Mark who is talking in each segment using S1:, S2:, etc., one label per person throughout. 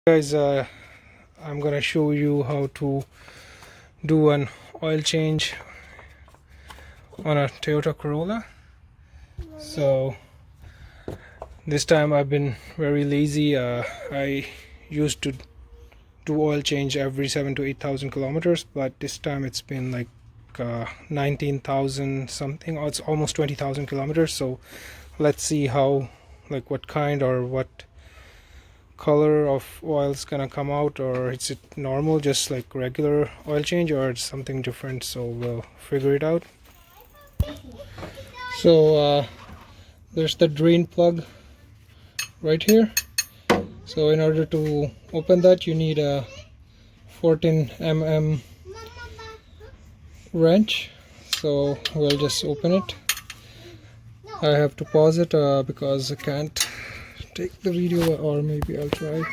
S1: Guys, I'm gonna show you how to do an oil change on a Toyota Corolla. So this time I've been very lazy. I used to do oil change every 7 to 8,000 kilometers, but this time it's been like 19,000 something, or it's almost 20,000 kilometers. So let's see how, like, what kind or what color of oil is gonna come out, or is it normal, just like regular oil change, or it's something different. So we'll figure it out. So there's the drain plug right here. So in order to open that, you need a 14 mm wrench. So we'll just open it. I have to pause it because I can't take the video, or maybe I'll try.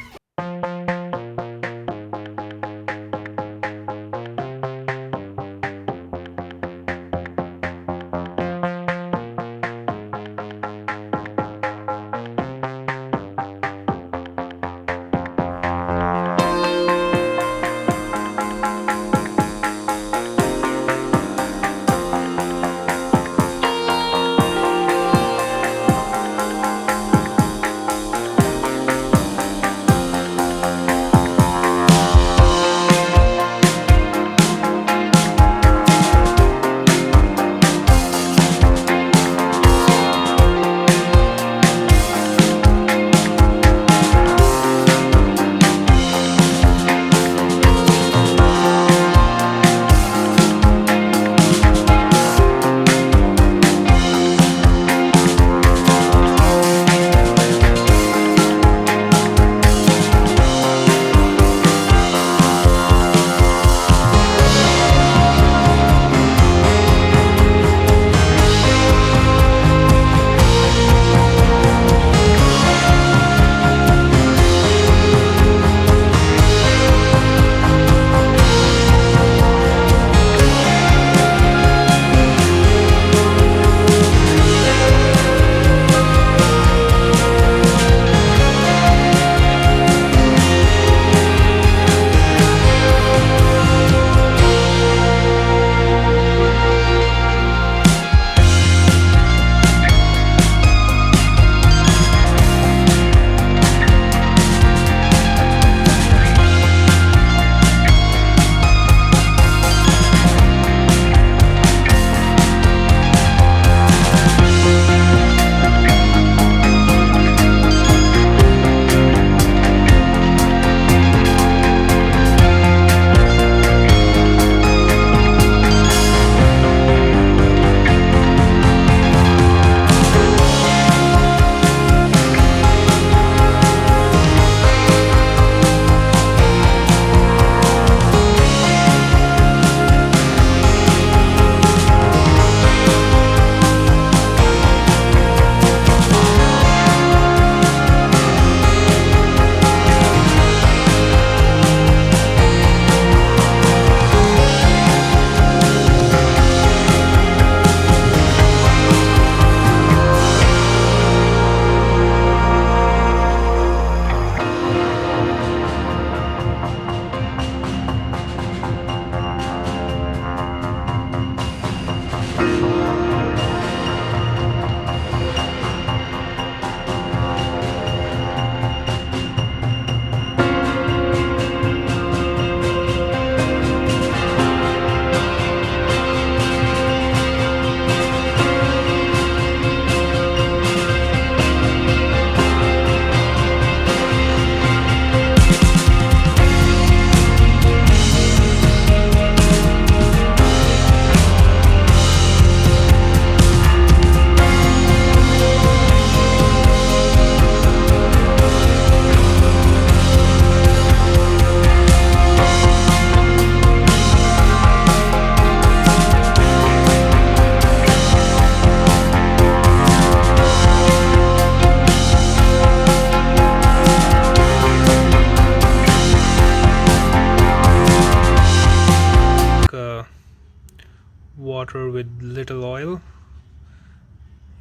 S1: Water with little oil.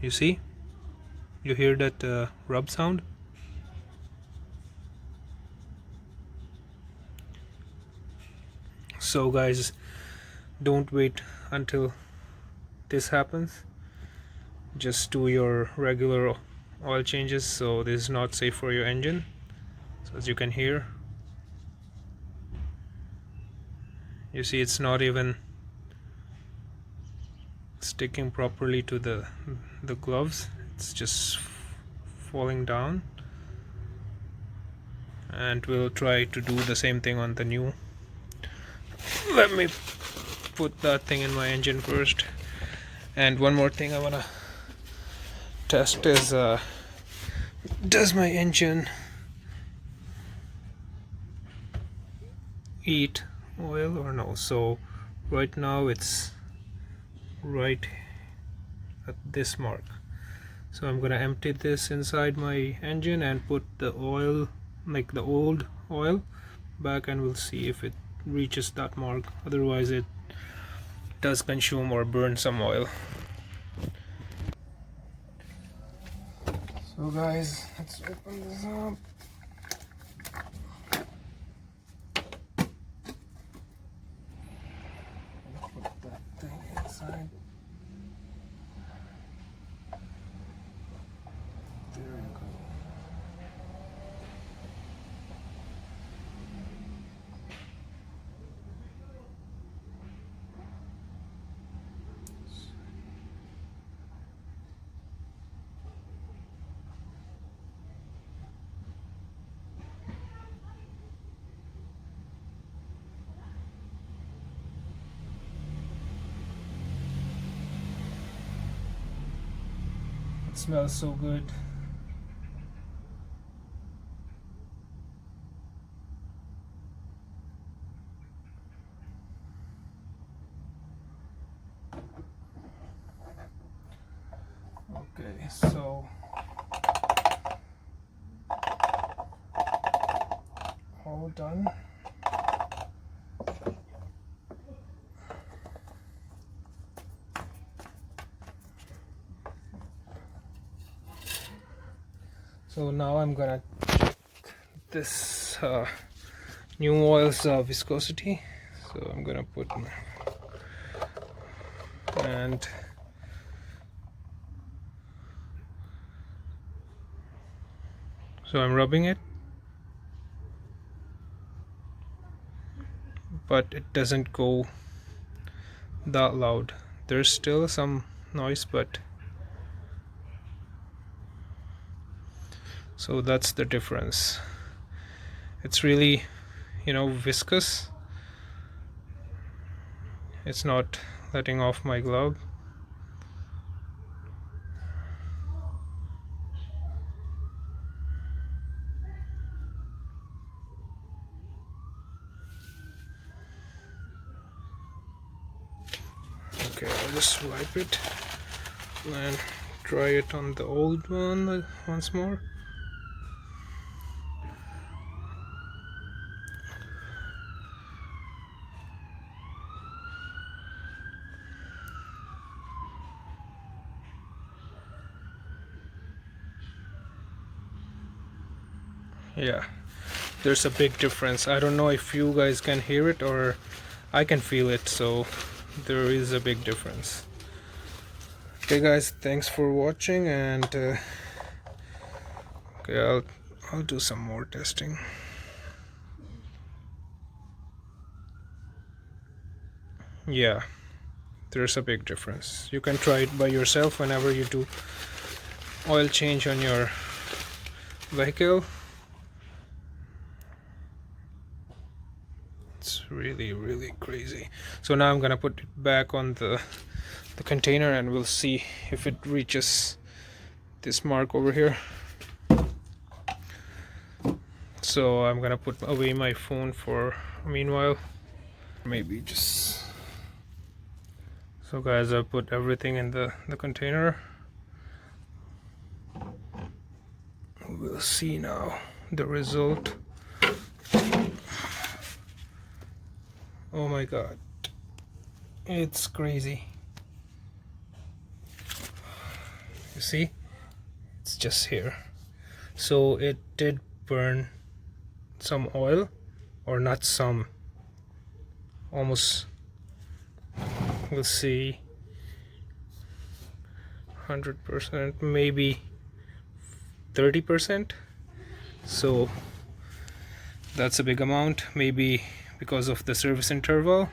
S1: You see, you hear that rub sound? So guys, don't wait until this happens, just do your regular oil changes. So this is not safe for your engine. So as you can hear, you see it's not even sticking properly to the gloves, it's just falling down. And we'll try to do the same thing on the new. Let me put that thing in my engine first. And one more thing I wanna test is does my engine eat oil or no. So right now it's right at this mark, so I'm gonna empty this inside my engine and put the oil, like the old oil, back, and we'll see if it reaches that mark. Otherwise it does consume or burn some oil. So guys, let's open this up. Put that thing inside. There you go. It smells so good. Okay, so all done. So now I'm gonna check this new oil's viscosity. So I'm gonna put and so I'm rubbing it, but it doesn't go that loud. There's still some noise, but so that's the difference. It's really, viscous. It's not letting off my glove. Okay, I'll just wipe it and try it on the old one once more. Yeah, there's a big difference. I don't know if you guys can hear it or I can feel it, so there is a big difference. Okay guys, thanks for watching, and okay, I'll do some more testing. Yeah, there's a big difference. You can try it by yourself whenever you do oil change on your vehicle. It's really crazy. So now I'm gonna put it back on the container and we'll see if it reaches this mark over here. So I'm gonna put away my phone for meanwhile. Maybe just so guys, I put everything in the container. We'll see now the result. Oh my god, it's crazy. You see, it's just here. So it did burn some oil, or not some, almost, we'll see, 100%, maybe 30%. So that's a big amount, maybe because of the service interval.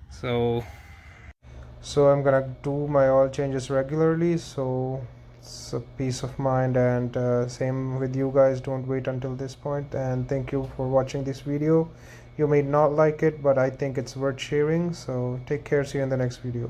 S1: So I'm gonna do my oil changes regularly, so it's a peace of mind. And same with you guys, don't wait until this point. And thank you for watching this video. You may not like it, but I think it's worth sharing. So take care, see you in the next video.